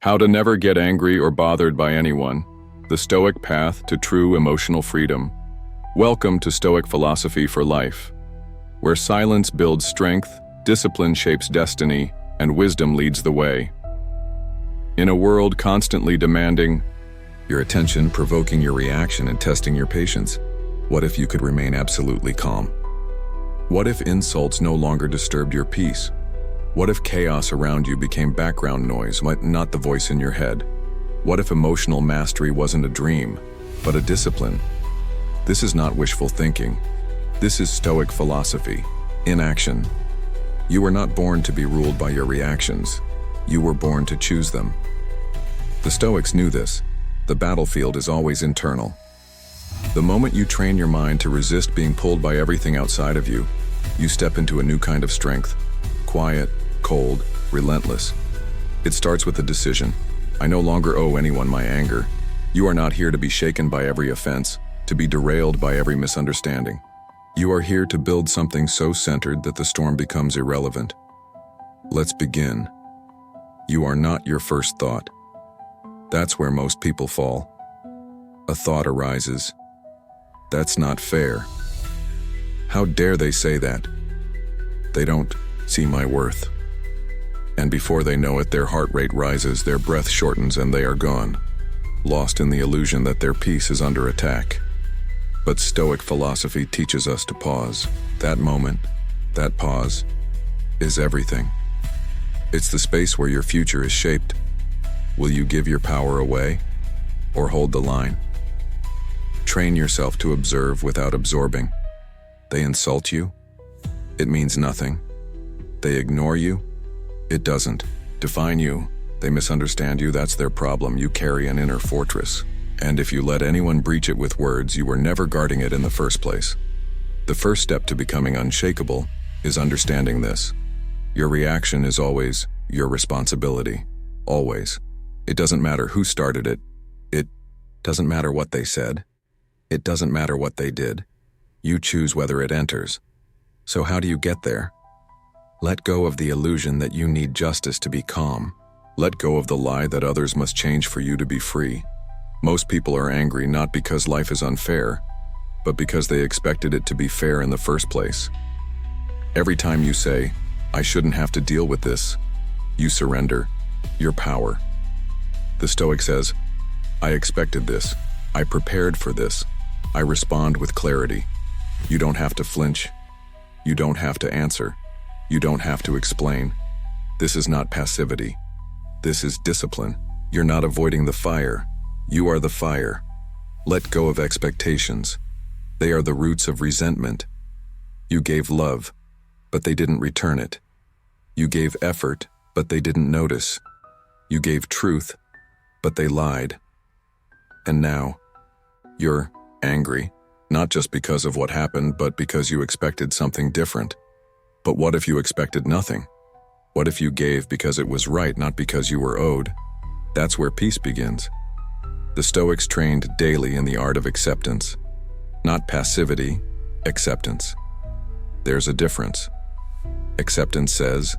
How to never get angry or bothered by anyone. The Stoic path to true emotional freedom. Welcome to Stoic Philosophy for Life, where silence builds strength, discipline shapes destiny, and wisdom leads the way. In a world constantly demanding your attention, provoking your reaction, and testing your patience, what if you could remain absolutely calm? What if insults no longer disturbed your peace? What if chaos around you became background noise, not the voice in your head? What if emotional mastery wasn't a dream, but a discipline? This is not wishful thinking. This is Stoic philosophy, in action. You were not born to be ruled by your reactions. You were born to choose them. The Stoics knew this. The battlefield is always internal. The moment you train your mind to resist being pulled by everything outside of you, you step into a new kind of strength. Quiet, cold, relentless. It starts with a decision. I no longer owe anyone my anger. You are not here to be shaken by every offense, to be derailed by every misunderstanding. You are here to build something so centered that the storm becomes irrelevant. Let's begin. You are not your first thought. That's where most people fall. A thought arises. That's not fair. How dare they say that? They don't see my worth. And before they know it, their heart rate rises, their breath shortens, and they are gone, lost in the illusion that their peace is under attack. But Stoic philosophy teaches us to pause. That moment, that pause, is everything. It's the space where your future is shaped. Will you give your power away, or hold the line? Train yourself to observe without absorbing. They insult you? It means nothing. They ignore you? It doesn't define you. They misunderstand you. That's their problem. You carry an inner fortress. And if you let anyone breach it with words, you were never guarding it in the first place. The first step to becoming unshakable is understanding this. Your reaction is always your responsibility. Always. It doesn't matter who started it. It doesn't matter what they said. It doesn't matter what they did. You choose whether it enters. So how do you get there? Let go of the illusion that you need justice to be calm. Let go of the lie that others must change for you to be free. Most people are angry not because life is unfair, but because they expected it to be fair in the first place. Every time you say, I shouldn't have to deal with this, you surrender your power. The Stoic says, I expected this. I prepared for this. I respond with clarity. You don't have to flinch. You don't have to answer. You don't have to explain. This is not passivity. This is discipline. You're not avoiding the fire. You are the fire. Let go of expectations. They are the roots of resentment. You gave love, but they didn't return it. You gave effort, but they didn't notice. You gave truth, but they lied. And now, you're angry, not just because of what happened, but because you expected something different. But what if you expected nothing? What if you gave because it was right, not because you were owed? That's where peace begins. The Stoics trained daily in the art of acceptance. Not passivity, acceptance. There's a difference. Acceptance says,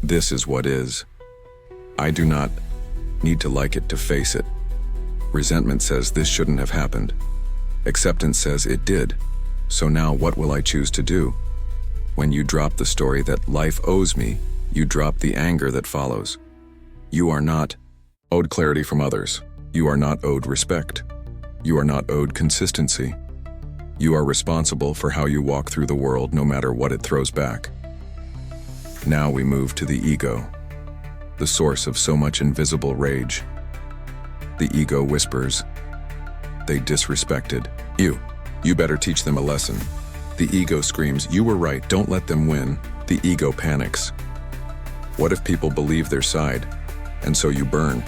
this is what is. I do not need to like it to face it. Resentment says this shouldn't have happened. Acceptance says it did. So now what will I choose to do? When you drop the story that life owes me, you drop the anger that follows. You are not owed clarity from others. You are not owed respect. You are not owed consistency. You are responsible for how you walk through the world, no matter what it throws back. Now we move to the ego, the source of so much invisible rage. The ego whispers, they disrespected you. You better teach them a lesson. The ego screams, you were right, don't let them win. The ego panics. What if people believe their side? And so you burn.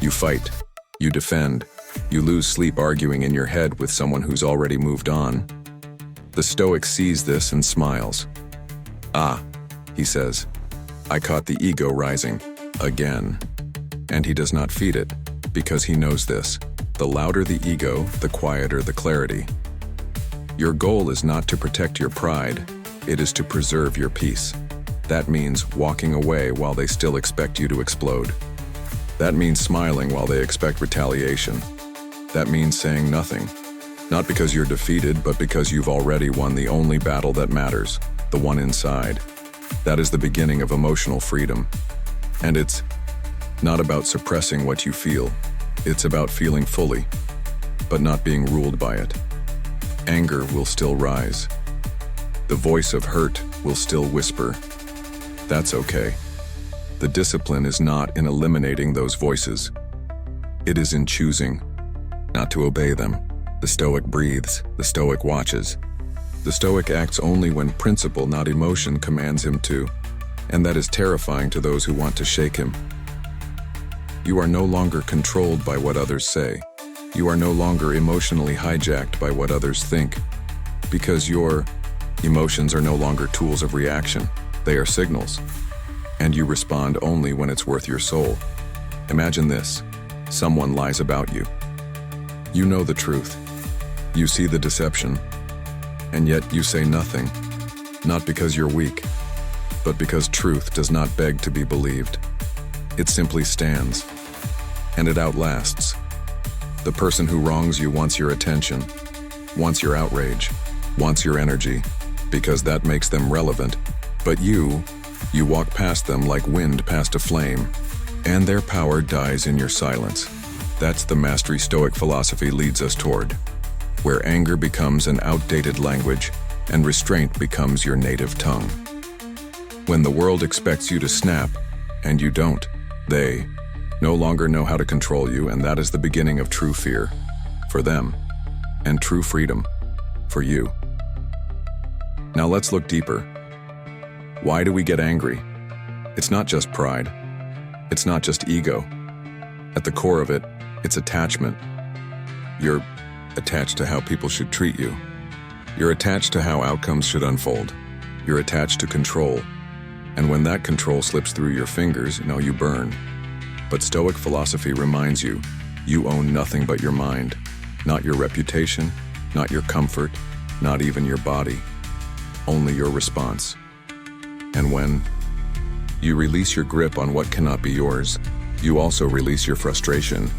You fight. You defend. You lose sleep arguing in your head with someone who's already moved on. The Stoic sees this and smiles. Ah, he says, I caught the ego rising, again. And he does not feed it, because he knows this. The louder the ego, the quieter the clarity. Your goal is not to protect your pride, it is to preserve your peace. That means walking away while they still expect you to explode. That means smiling while they expect retaliation. That means saying nothing. Not because you're defeated, but because you've already won the only battle that matters, the one inside. That is the beginning of emotional freedom. And it's not about suppressing what you feel. It's about feeling fully, but not being ruled by it. Anger will still rise. The voice of hurt will still whisper. That's okay. The discipline is not in eliminating those voices. It is in choosing not to obey them. The Stoic breathes, the Stoic watches. The Stoic acts only when principle, not emotion, commands him to, and that is terrifying to those who want to shake him. You are no longer controlled by what others say. You are no longer emotionally hijacked by what others think, because your emotions are no longer tools of reaction. They are signals, and you respond only when it's worth your soul. Imagine this: someone lies about you. You know the truth. You see the deception, and yet you say nothing, not because you're weak, but because truth does not beg to be believed. It simply stands, and it outlasts. The person who wrongs you wants your attention, wants your outrage, wants your energy, because that makes them relevant. But you walk past them like wind past a flame, and their power dies in your silence. That's the mastery Stoic philosophy leads us toward, where anger becomes an outdated language and restraint becomes your native tongue. When the world expects you to snap, and you don't, they no longer know how to control you, and that is the beginning of true fear for them, and true freedom for you. Now let's look deeper. Why do we get angry? It's not just pride. It's not just ego. At the core of it, it's attachment. You're attached to how people should treat you. You're attached to how outcomes should unfold. You're attached to control. And when that control slips through your fingers, you burn. But Stoic philosophy reminds you, you own nothing but your mind. Not your reputation, not your comfort, not even your body. Only your response. And when you release your grip on what cannot be yours, you also release your frustration.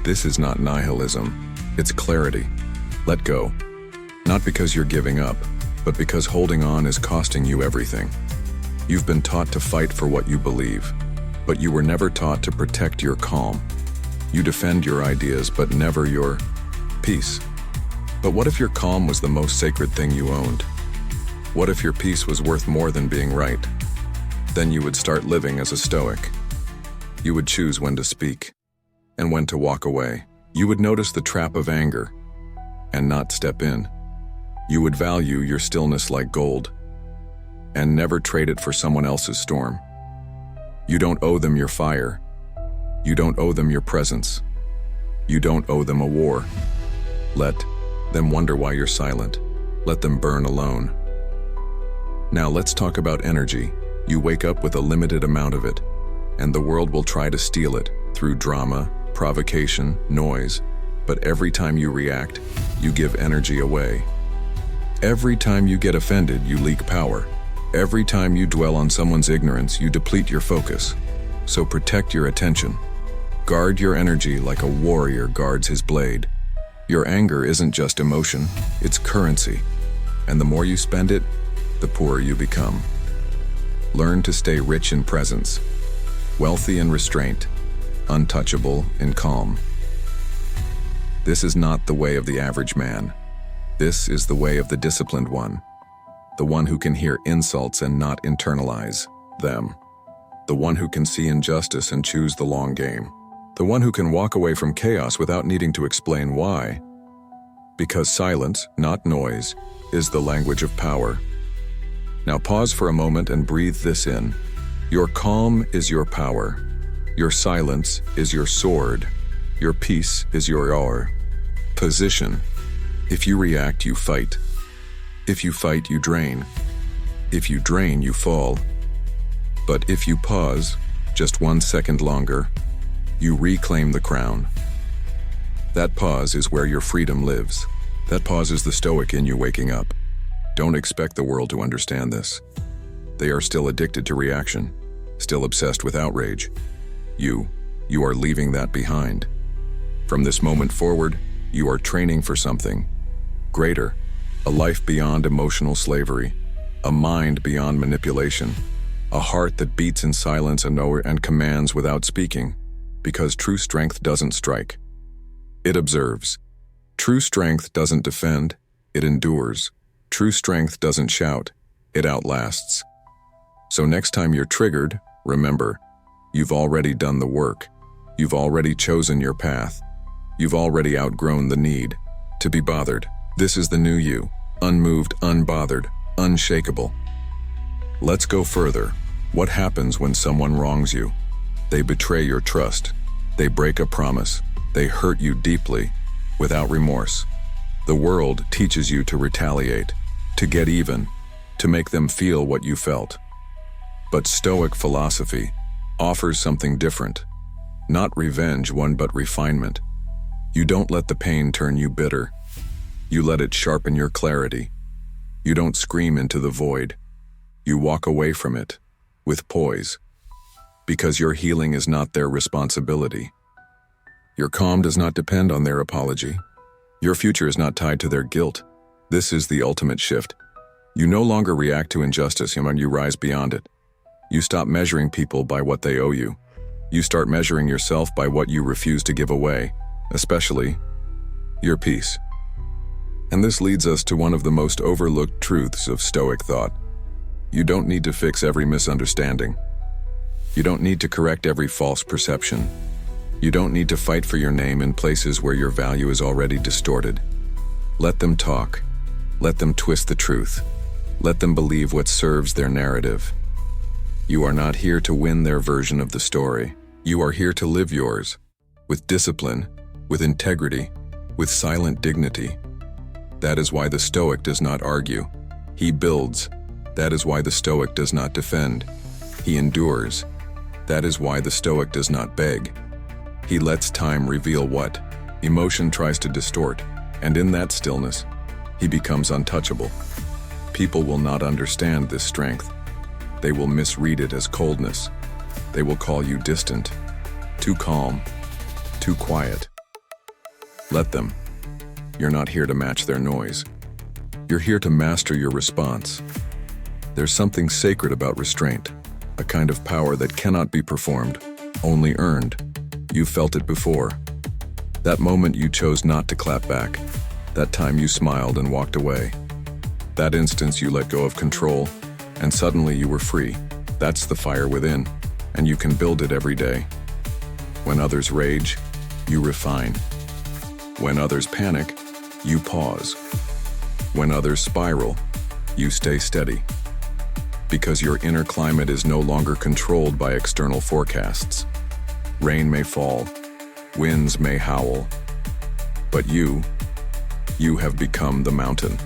This is not nihilism, it's clarity. Let go. Not because you're giving up, but because holding on is costing you everything. You've been taught to fight for what you believe, but you were never taught to protect your calm. You defend your ideas, but never your peace. But what if your calm was the most sacred thing you owned? What if your peace was worth more than being right? Then you would start living as a Stoic. You would choose when to speak and when to walk away. You would notice the trap of anger and not step in. You would value your stillness like gold and never trade it for someone else's storm. You don't owe them your fire. You don't owe them your presence. You don't owe them a war. Let them wonder why you're silent. Let them burn alone. Now let's talk about energy. You wake up with a limited amount of it, and the world will try to steal it through drama, provocation, noise. But every time you react, you give energy away. Every time you get offended, you leak power. Every time you dwell on someone's ignorance, you deplete your focus. So protect your attention. Guard your energy like a warrior guards his blade. Your anger isn't just emotion, it's currency. And the more you spend it, the poorer you become. Learn to stay rich in presence, wealthy in restraint, untouchable in calm. This is not the way of the average man. This is the way of the disciplined one. The one who can hear insults and not internalize them. The one who can see injustice and choose the long game. The one who can walk away from chaos without needing to explain why. Because silence, not noise, is the language of power. Now pause for a moment and breathe this in. Your calm is your power. Your silence is your sword. Your peace is your position. If you react, you fight. If you fight, you drain. If you drain, you fall. But if you pause, just 1 second longer, you reclaim the crown. That pause is where your freedom lives. That pause is the Stoic in you waking up. Don't expect the world to understand this. They are still addicted to reaction, still obsessed with outrage. You you are leaving that behind. From this moment forward, you are training for something greater, a life beyond emotional slavery, a mind beyond manipulation, a heart that beats in silence and commands without speaking, because true strength doesn't strike. It observes. True strength doesn't defend, it endures. True strength doesn't shout, it outlasts. So next time you're triggered, remember, you've already done the work. You've already chosen your path. You've already outgrown the need to be bothered. This is the new you, unmoved, unbothered, unshakable. Let's go further. What happens when someone wrongs you? They betray your trust. They break a promise. They hurt you deeply, without remorse. The world teaches you to retaliate, to get even, to make them feel what you felt. But Stoic philosophy offers something different. Not revenge, but refinement. You don't let the pain turn you bitter. You let it sharpen your clarity. You don't scream into the void. You walk away from it, with poise. Because your healing is not their responsibility. Your calm does not depend on their apology. Your future is not tied to their guilt. This is the ultimate shift. You no longer react to injustice when you rise beyond it. You stop measuring people by what they owe you. You start measuring yourself by what you refuse to give away, especially your peace. And this leads us to one of the most overlooked truths of Stoic thought. You don't need to fix every misunderstanding. You don't need to correct every false perception. You don't need to fight for your name in places where your value is already distorted. Let them talk. Let them twist the truth. Let them believe what serves their narrative. You are not here to win their version of the story. You are here to live yours, with discipline, with integrity, with silent dignity. That is why the Stoic does not argue. He builds. That is why the Stoic does not defend. He endures. That is why the Stoic does not beg. He lets time reveal what emotion tries to distort, and in that stillness, he becomes untouchable. People will not understand this strength. They will misread it as coldness. They will call you distant, too calm, too quiet. Let them. You're not here to match their noise. You're here to master your response. There's something sacred about restraint, a kind of power that cannot be performed, only earned. You felt it before. That moment you chose not to clap back. That time you smiled and walked away. That instance you let go of control, and suddenly you were free. That's the fire within, and you can build it every day. When others rage, you refine. When others panic, you pause. When others spiral, you stay steady. Because your inner climate is no longer controlled by external forecasts. Rain may fall, winds may howl, but you have become the mountain.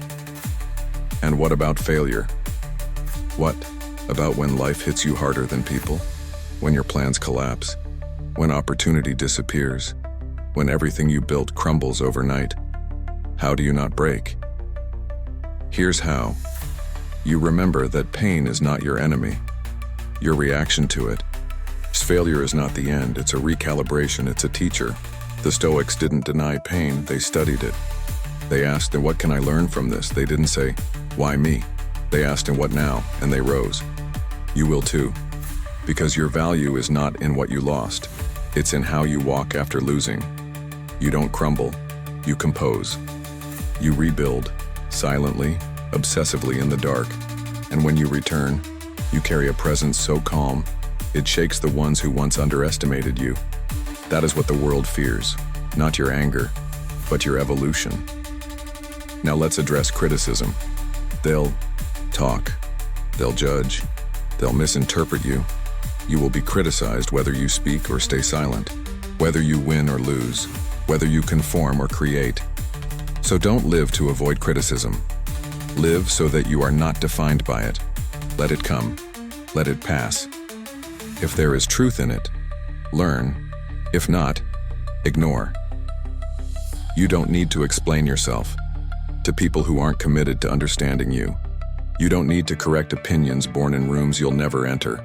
And what about failure? What about when life hits you harder than people? When your plans collapse? When opportunity disappears? When everything you built crumbles overnight? How do you not break? Here's how. You remember that pain is not your enemy. Your reaction to it. Failure is not the end, it's a recalibration, it's a teacher. The Stoics didn't deny pain, they studied it. They asked, what can I learn from this? They didn't say, why me? They asked, and what now? And they rose. You will too. Because your value is not in what you lost. It's in how you walk after losing. You don't crumble, you compose. You rebuild, silently, obsessively in the dark. And when you return, you carry a presence so calm, it shakes the ones who once underestimated you. That is what the world fears, not your anger, but your evolution. Now let's address criticism. They'll talk, they'll judge, they'll misinterpret you. You will be criticized whether you speak or stay silent, whether you win or lose, whether you conform or create. So don't live to avoid criticism. Live so that you are not defined by it. Let it come. Let it pass. If there is truth in it, learn. If not, ignore. You don't need to explain yourself to people who aren't committed to understanding you. You don't need to correct opinions born in rooms you'll never enter.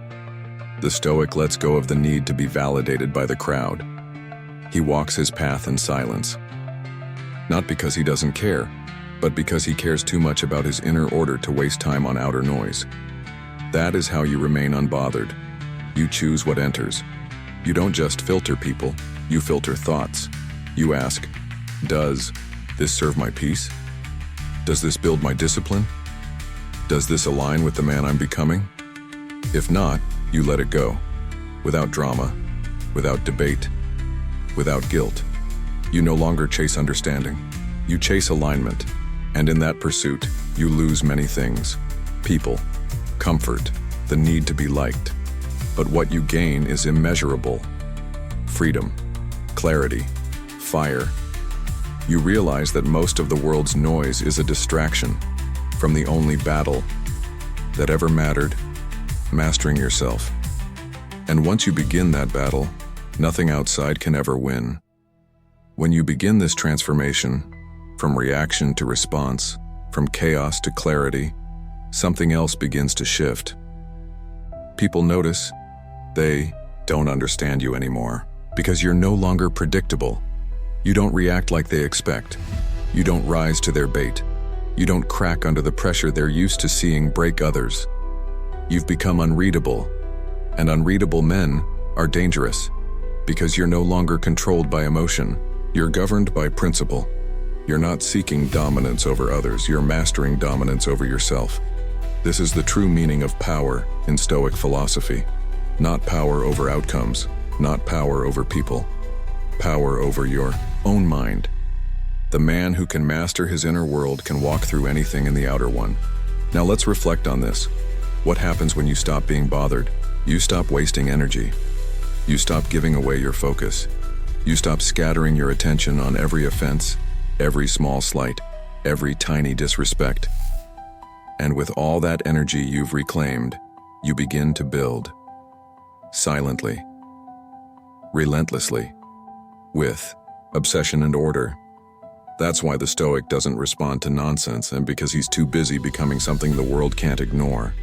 The Stoic lets go of the need to be validated by the crowd. He walks his path in silence. Not because he doesn't care, but because he cares too much about his inner order to waste time on outer noise. That is how you remain unbothered. You choose what enters. You don't just filter people, you filter thoughts. You ask, does this serve my peace? Does this build my discipline? Does this align with the man I'm becoming? If not, you let it go. Without drama, without debate, without guilt. You no longer chase understanding. You chase alignment. And in that pursuit, you lose many things. People, comfort, the need to be liked. But what you gain is immeasurable. Freedom, clarity, fire. You realize that most of the world's noise is a distraction from the only battle that ever mattered, mastering yourself. And once you begin that battle, nothing outside can ever win. When you begin this transformation, from reaction to response, from chaos to clarity, something else begins to shift. People notice. They don't understand you anymore because you're no longer predictable. You don't react like they expect. You don't rise to their bait. You don't crack under the pressure they're used to seeing break others. You've become unreadable, and unreadable men are dangerous because you're no longer controlled by emotion. You're governed by principle. You're not seeking dominance over others, you're mastering dominance over yourself. This is the true meaning of power in Stoic philosophy. Not power over outcomes, not power over people. Power over your own mind. The man who can master his inner world can walk through anything in the outer one. Now let's reflect on this. What happens when you stop being bothered? You stop wasting energy. You stop giving away your focus. You stop scattering your attention on every offense, every small slight, every tiny disrespect. And with all that energy you've reclaimed, you begin to build. Silently. Relentlessly. With obsession and order. That's why the Stoic doesn't respond to nonsense, and because he's too busy becoming something the world can't ignore.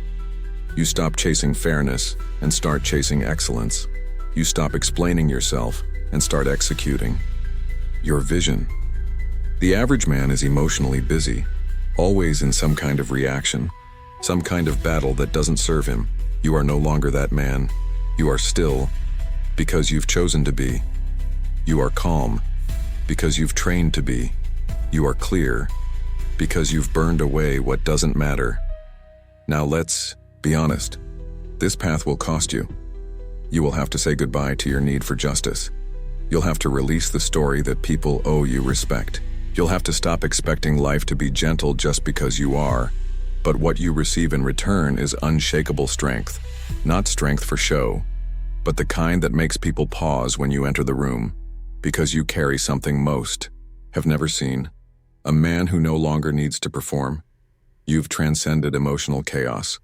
You stop chasing fairness and start chasing excellence. You stop explaining yourself and start executing your vision. The average man is emotionally busy, always in some kind of reaction, some kind of battle that doesn't serve him. You are no longer that man. You are still because you've chosen to be. You are calm because you've trained to be. You are clear because you've burned away what doesn't matter. Now let's be honest. This path will cost you. You will have to say goodbye to your need for justice. You'll have to release the story that people owe you respect. You'll have to stop expecting life to be gentle just because you are. But what you receive in return is unshakable strength. Not strength for show, but the kind that makes people pause when you enter the room, because you carry something most have never seen. A man who no longer needs to perform. You've transcended emotional chaos.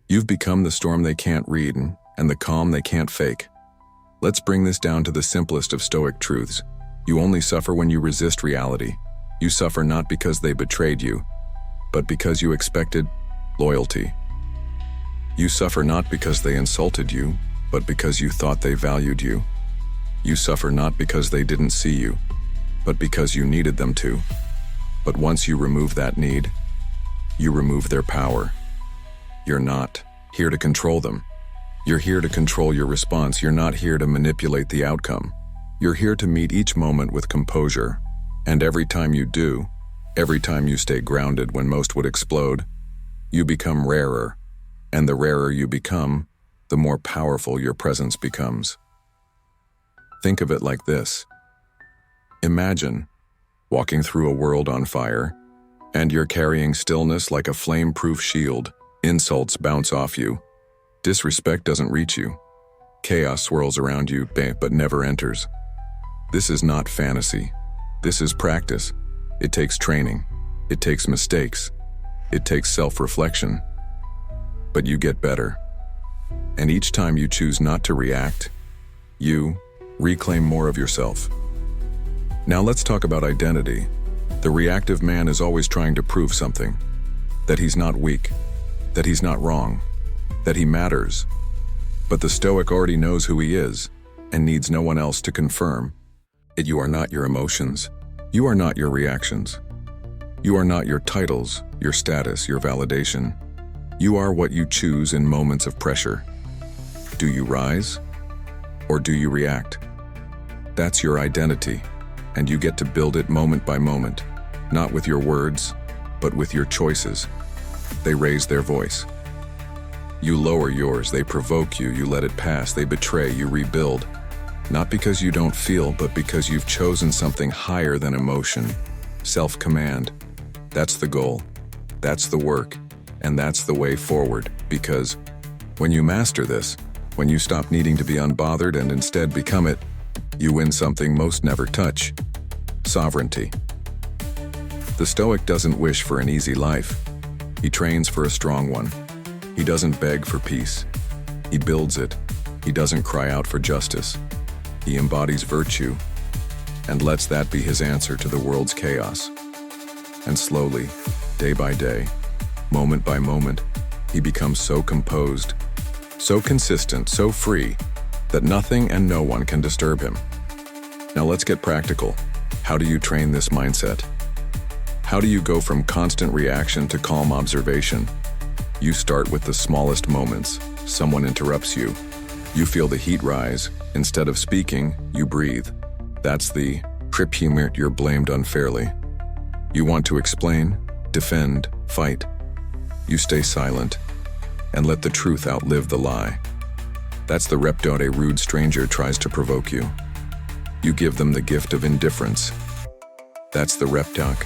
You've become the storm they can't read and the calm they can't fake. Let's bring this down to the simplest of Stoic truths. You only suffer when you resist reality. You suffer not because they betrayed you, but because you expected loyalty. You suffer not because they insulted you, but because you thought they valued you. You suffer not because they didn't see you, but because you needed them to. But once you remove that need, you remove their power. You're not here to control them. You're here to control your response. You're not here to manipulate the outcome. You're here to meet each moment with composure. And every time you do, every time you stay grounded when most would explode, you become rarer. And the rarer you become, the more powerful your presence becomes. Think of it like this. Imagine walking through a world on fire, and you're carrying stillness like a flame-proof shield. Insults bounce off you. Disrespect doesn't reach you. Chaos swirls around you, but never enters. This is not fantasy. This is practice. It takes training. It takes mistakes. It takes self-reflection. But you get better. And each time you choose not to react, you reclaim more of yourself. Now let's talk about identity. The reactive man is always trying to prove something. That he's not weak. That he's not wrong. That he matters. But the Stoic already knows who he is and needs no one else to confirm it. You are not your emotions. You are not your reactions. You are not your titles, your status, your validation. You are what you choose in moments of pressure. Do you rise or do you react? That's your identity, and you get to build it moment by moment, not with your words, but with your choices. They raise their voice. You lower yours, they provoke you, you let it pass, they betray, you rebuild. Not because you don't feel, but because you've chosen something higher than emotion. Self-command. That's the goal. That's the work. And that's the way forward. Because when you master this, when you stop needing to be unbothered and instead become it, you win something most never touch. Sovereignty. The Stoic doesn't wish for an easy life. He trains for a strong one. He doesn't beg for peace. He builds it. He doesn't cry out for justice. He embodies virtue and lets that be his answer to the world's chaos. And slowly, day by day, moment by moment, he becomes so composed, so consistent, so free, that nothing and no one can disturb him. Now let's get practical. How do you train this mindset? How do you go from constant reaction to calm observation? You start with the smallest moments. Someone interrupts you. You feel the heat rise. Instead of speaking, you breathe. That's the trip humor. You're blamed unfairly. You want to explain, defend, fight. You stay silent and let the truth outlive the lie. That's the reptode. A rude stranger tries to provoke you. You give them the gift of indifference. That's the reptoc.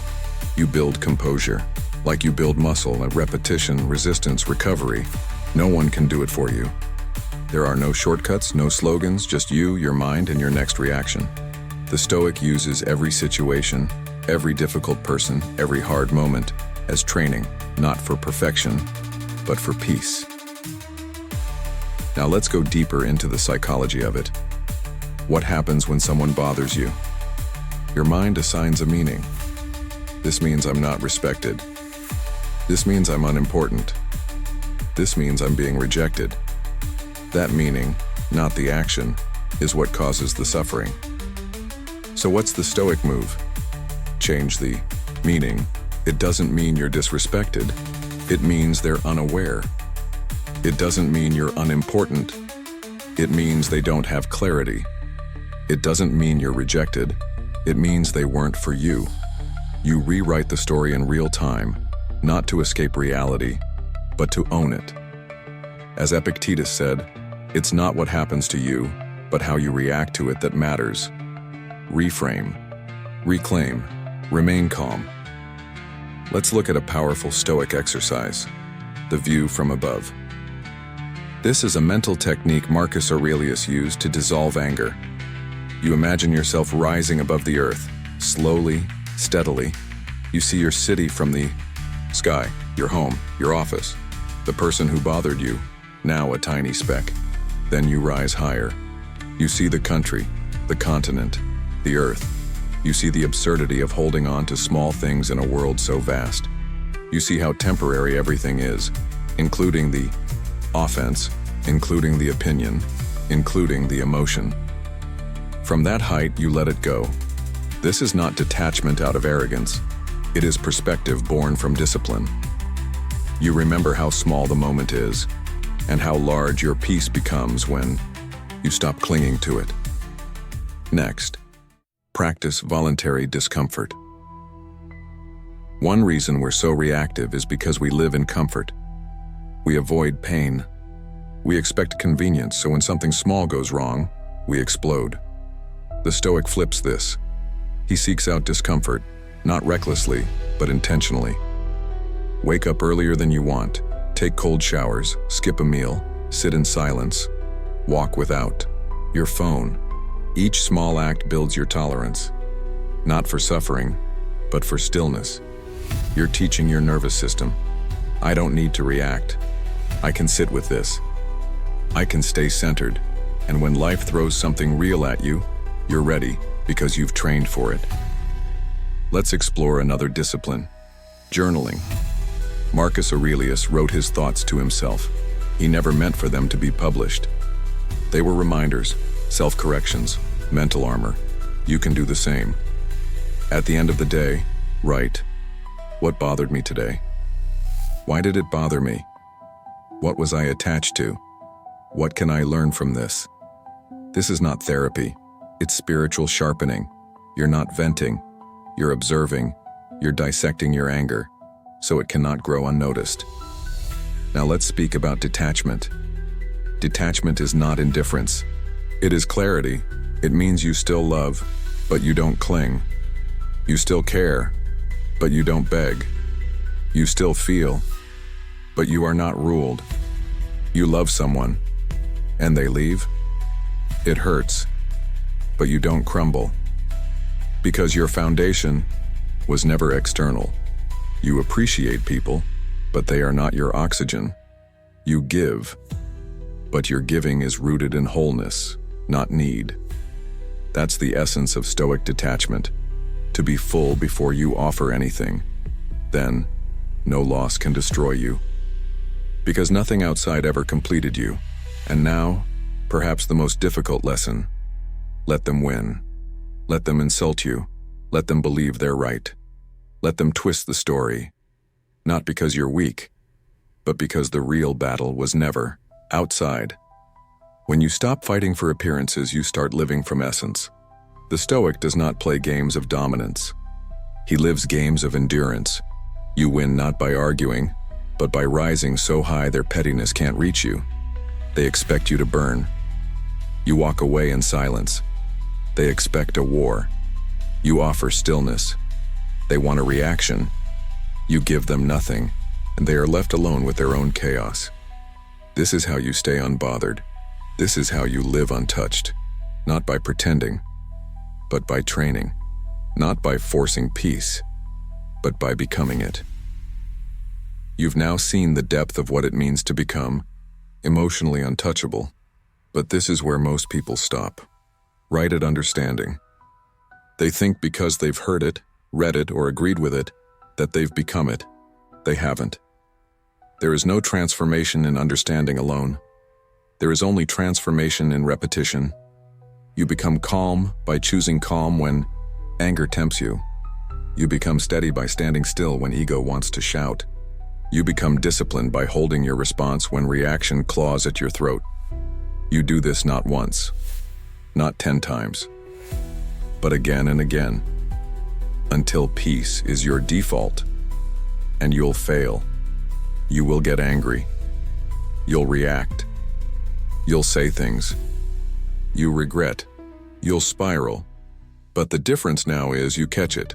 You build composure, like you build muscle at repetition, resistance, recovery. No one can do it for you. There are no shortcuts, no slogans, just you, your mind, and your next reaction. The Stoic uses every situation, every difficult person, every hard moment as training, not for perfection, but for peace. Now let's go deeper into the psychology of it. What happens when someone bothers you? Your mind assigns a meaning. This means I'm not respected. This means I'm unimportant. This means I'm being rejected. That meaning, not the action, is what causes the suffering. So what's the Stoic move? Change the meaning. It doesn't mean you're disrespected. It means they're unaware. It doesn't mean you're unimportant. It means they don't have clarity. It doesn't mean you're rejected. It means they weren't for you. You rewrite the story in real time, not to escape reality, but to own it. As Epictetus said, it's not what happens to you, but how you react to it that matters. Reframe, reclaim, remain calm. Let's look at a powerful Stoic exercise, the view from above. This is a mental technique Marcus Aurelius used to dissolve anger. You imagine yourself rising above the earth, slowly, steadily. You see your city from the sky, your home, your office, the person who bothered you, now a tiny speck. Then you rise higher. You see the country, the continent, the earth. You see the absurdity of holding on to small things in a world so vast. You see how temporary everything is, including the offense, including the opinion, including the emotion. From that height, you let it go. This is not detachment out of arrogance. It is perspective born from discipline. You remember how small the moment is, and how large your peace becomes when you stop clinging to it. Next, practice voluntary discomfort. One reason we're so reactive is because we live in comfort. We avoid pain. We expect convenience, so when something small goes wrong, we explode. The Stoic flips this. He seeks out discomfort, not recklessly, but intentionally. Wake up earlier than you want, take cold showers, skip a meal, sit in silence, walk without your phone. Each small act builds your tolerance, not for suffering, but for stillness. You're teaching your nervous system, I don't need to react. I can sit with this. I can stay centered, and when life throws something real at you, you're ready because you've trained for it. Let's explore another discipline, journaling. Marcus Aurelius wrote his thoughts to himself. He never meant for them to be published. They were reminders, self-corrections, mental armor. You can do the same. At the end of the day, write, what bothered me today? Why did it bother me? What was I attached to? What can I learn from this? This is not therapy. It's spiritual sharpening. You're not venting. You're observing. You're dissecting your anger, so it cannot grow unnoticed. Now let's speak about detachment. Detachment is not indifference. It is clarity. It means you still love, but you don't cling. You still care, but you don't beg. You still feel, but you are not ruled. You love someone, and they leave. It hurts, but you don't crumble. Because your foundation was never external. You appreciate people, but they are not your oxygen. You give, but your giving is rooted in wholeness, not need. That's the essence of Stoic detachment, to be full before you offer anything. Then, no loss can destroy you. Because nothing outside ever completed you. And now, perhaps the most difficult lesson: let them win. Let them insult you. Let them believe they're right. Let them twist the story. Not because you're weak, but because the real battle was never outside. When you stop fighting for appearances, you start living from essence. The Stoic does not play games of dominance. He lives games of endurance. You win not by arguing, but by rising so high their pettiness can't reach you. They expect you to burn. You walk away in silence. They expect a war. You offer stillness. They want a reaction. You give them nothing, and they are left alone with their own chaos. This is how you stay unbothered. This is how you live untouched, not by pretending, but by training, not by forcing peace, but by becoming it. You've now seen the depth of what it means to become emotionally untouchable, but this is where most people stop, right at understanding. They think because they've heard it, read it, or agreed with it, that they've become it. They haven't. There is no transformation in understanding alone. There is only transformation in repetition. You become calm by choosing calm when anger tempts you. You become steady by standing still when ego wants to shout. You become disciplined by holding your response when reaction claws at your throat. You do this not once, not 10 times, but again and again, until peace is your default. And you'll fail. You will get angry. You'll react. You'll say things. You regret. You'll spiral. But the difference now is you catch it.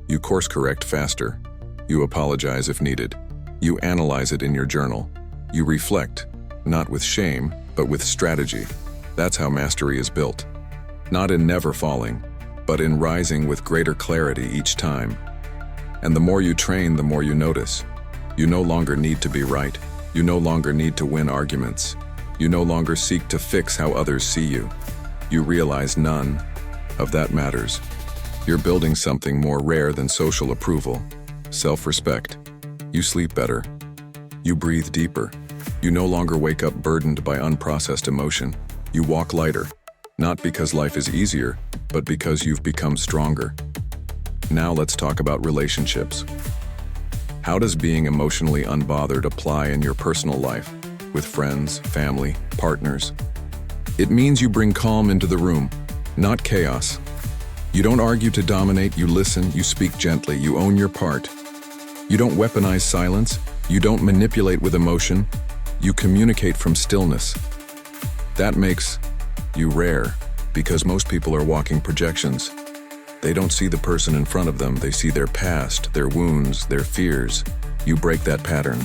You course correct faster. You apologize if needed. You analyze it in your journal. You reflect, not with shame, but with strategy. That's how mastery is built. Not in never falling, but in rising with greater clarity each time. And the more you train, the more you notice. You no longer need to be right. You no longer need to win arguments. You no longer seek to fix how others see you. You realize none of that matters. You're building something more rare than social approval: self-respect. You sleep better. You breathe deeper. You no longer wake up burdened by unprocessed emotion. You walk lighter, not because life is easier, but because you've become stronger. Now let's talk about relationships. How does being emotionally unbothered apply in your personal life, with friends, family, partners? It means you bring calm into the room, not chaos. You don't argue to dominate, you listen, you speak gently, you own your part. You don't weaponize silence, you don't manipulate with emotion, you communicate from stillness. That makes you rare, because most people are walking projections. They don't see the person in front of them, they see their past, their wounds, their fears. You break that pattern,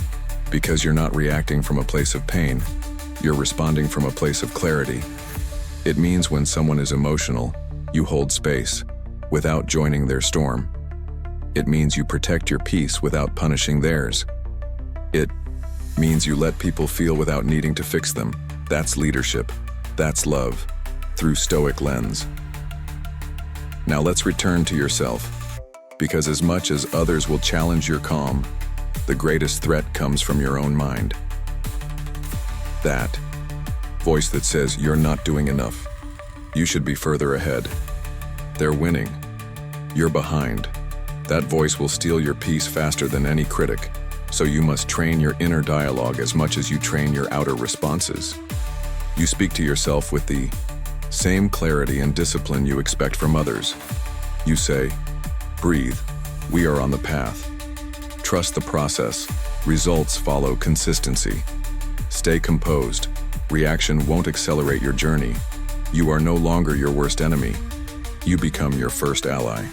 because you're not reacting from a place of pain. You're responding from a place of clarity. It means when someone is emotional, you hold space, without joining their storm. It means you protect your peace without punishing theirs. It means you let people feel without needing to fix them. That's leadership. That's love, through Stoic lens. Now let's return to yourself, because as much as others will challenge your calm, the greatest threat comes from your own mind. That Voice that says you're not doing enough. You should be further ahead. They're winning. You're behind. That voice will steal your peace faster than any critic, so you must train your inner dialogue as much as you train your outer responses. You speak to yourself with the same clarity and discipline you expect from others. You say, breathe, we are on the path. Trust the process, results follow consistency. Stay composed, reaction won't accelerate your journey. You are no longer your worst enemy. You become your first ally.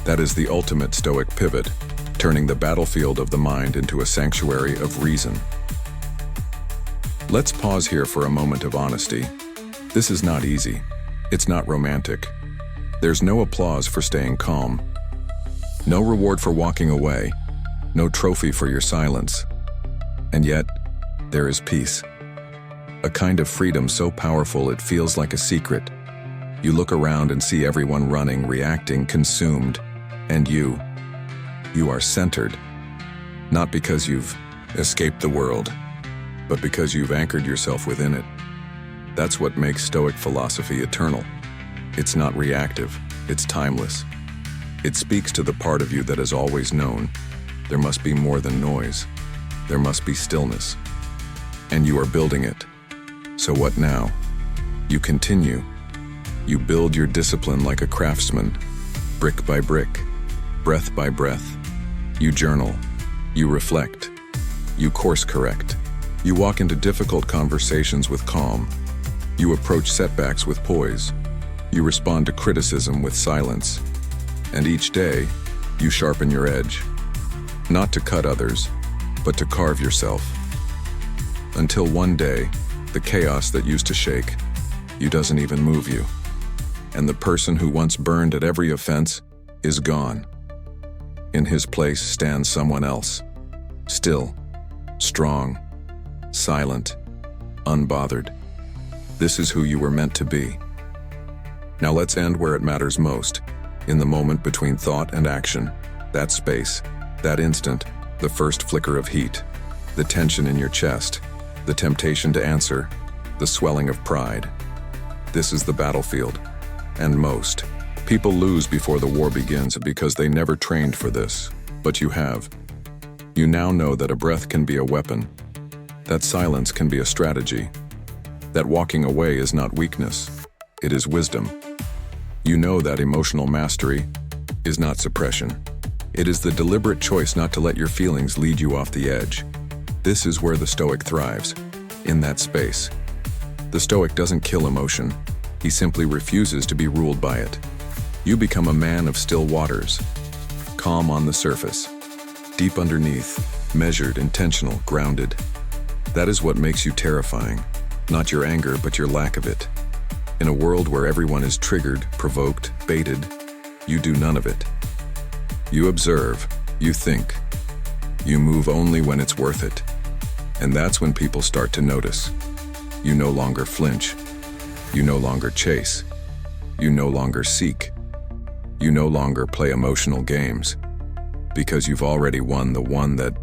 That is the ultimate Stoic pivot, turning the battlefield of the mind into a sanctuary of reason. Let's pause here for a moment of honesty. This is not easy. It's not romantic. There's no applause for staying calm. No reward for walking away. No trophy for your silence. And yet, there is peace. A kind of freedom so powerful it feels like a secret. You look around and see everyone running, reacting, consumed, and you are centered. Not because you've escaped the world, but because you've anchored yourself within it. That's what makes Stoic philosophy eternal. It's not reactive, it's timeless. It speaks to the part of you that has always known there must be more than noise. There must be stillness. And you are building it. So what now? You continue. You build your discipline like a craftsman, brick by brick, breath by breath. You journal. You reflect. You course correct. You walk into difficult conversations with calm. You approach setbacks with poise. You respond to criticism with silence. And each day, you sharpen your edge. Not to cut others, but to carve yourself. Until one day, the chaos that used to shake you doesn't even move you. And the person who once burned at every offense is gone. In his place stands someone else. Still, strong, silent, unbothered. This is who you were meant to be. Now let's end where it matters most, in the moment between thought and action. That space, that instant, the first flicker of heat, the tension in your chest, the temptation to answer, the swelling of pride. This is the battlefield. And most people lose before the war begins because they never trained for this. But you have. You now know that a breath can be a weapon, that silence can be a strategy, that walking away is not weakness, it is wisdom. You know that emotional mastery is not suppression. It is the deliberate choice not to let your feelings lead you off the edge. This is where the Stoic thrives, in that space. The Stoic doesn't kill emotion. He simply refuses to be ruled by it. You become a man of still waters, calm on the surface, deep underneath, measured, intentional, grounded. That is what makes you terrifying, not your anger, but your lack of it. In a world where everyone is triggered, provoked, baited, you do none of it. You observe, you think, you move only when it's worth it. And that's when people start to notice. You no longer flinch. You no longer chase. You no longer seek. You no longer play emotional games. Because you've already won the one that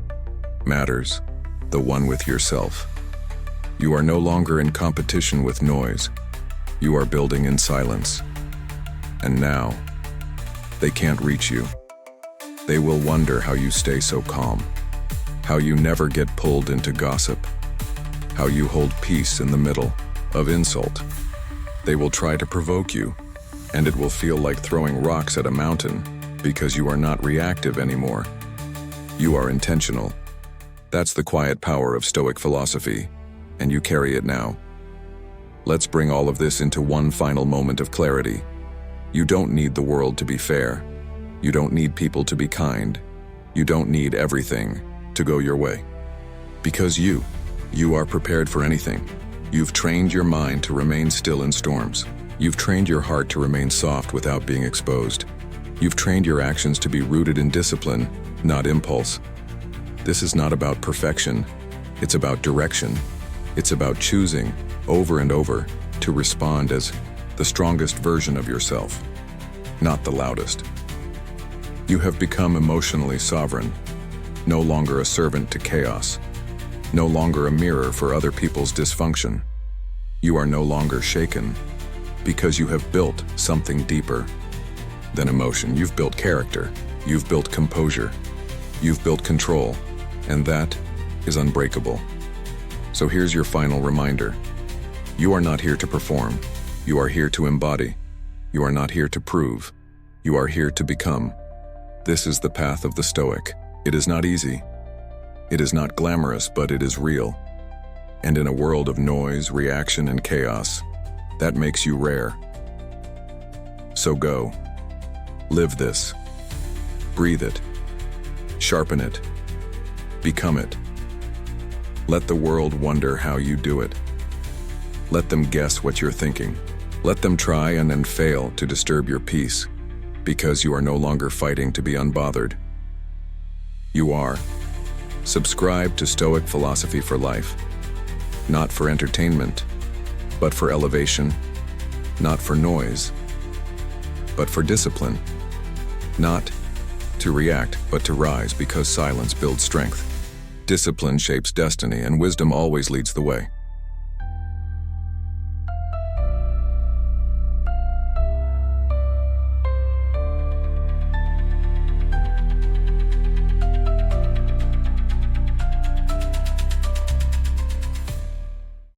matters, the one with yourself. You are no longer in competition with noise. You are building in silence. And now, they can't reach you. They will wonder how you stay so calm, how you never get pulled into gossip, how you hold peace in the middle of insult. They will try to provoke you, and it will feel like throwing rocks at a mountain because you are not reactive anymore. You are intentional. That's the quiet power of Stoic philosophy, and you carry it now. Let's bring all of this into one final moment of clarity. You don't need the world to be fair. You don't need people to be kind. You don't need everything to go your way. Because you are prepared for anything. You've trained your mind to remain still in storms. You've trained your heart to remain soft without being exposed. You've trained your actions to be rooted in discipline, not impulse. This is not about perfection. It's about direction. It's about choosing, over and over, to respond as the strongest version of yourself, not the loudest. You have become emotionally sovereign, no longer a servant to chaos, no longer a mirror for other people's dysfunction. You are no longer shaken because you have built something deeper than emotion. You've built character, you've built composure, you've built control, and that is unbreakable. So here's your final reminder. You are not here to perform. You are here to embody. You are not here to prove. You are here to become. This is the path of the Stoic. It is not easy. It is not glamorous, but it is real. And in a world of noise, reaction, and chaos, that makes you rare. So go. Live this. Breathe it. Sharpen it. Become it. Let the world wonder how you do it. Let them guess what you're thinking. Let them try and then fail to disturb your peace, because you are no longer fighting to be unbothered. You are. Subscribe to Stoic Philosophy for life. Not for entertainment, but for elevation. Not for noise, but for discipline. Not to react, but to rise, because silence builds strength. Discipline shapes destiny, and wisdom always leads the way.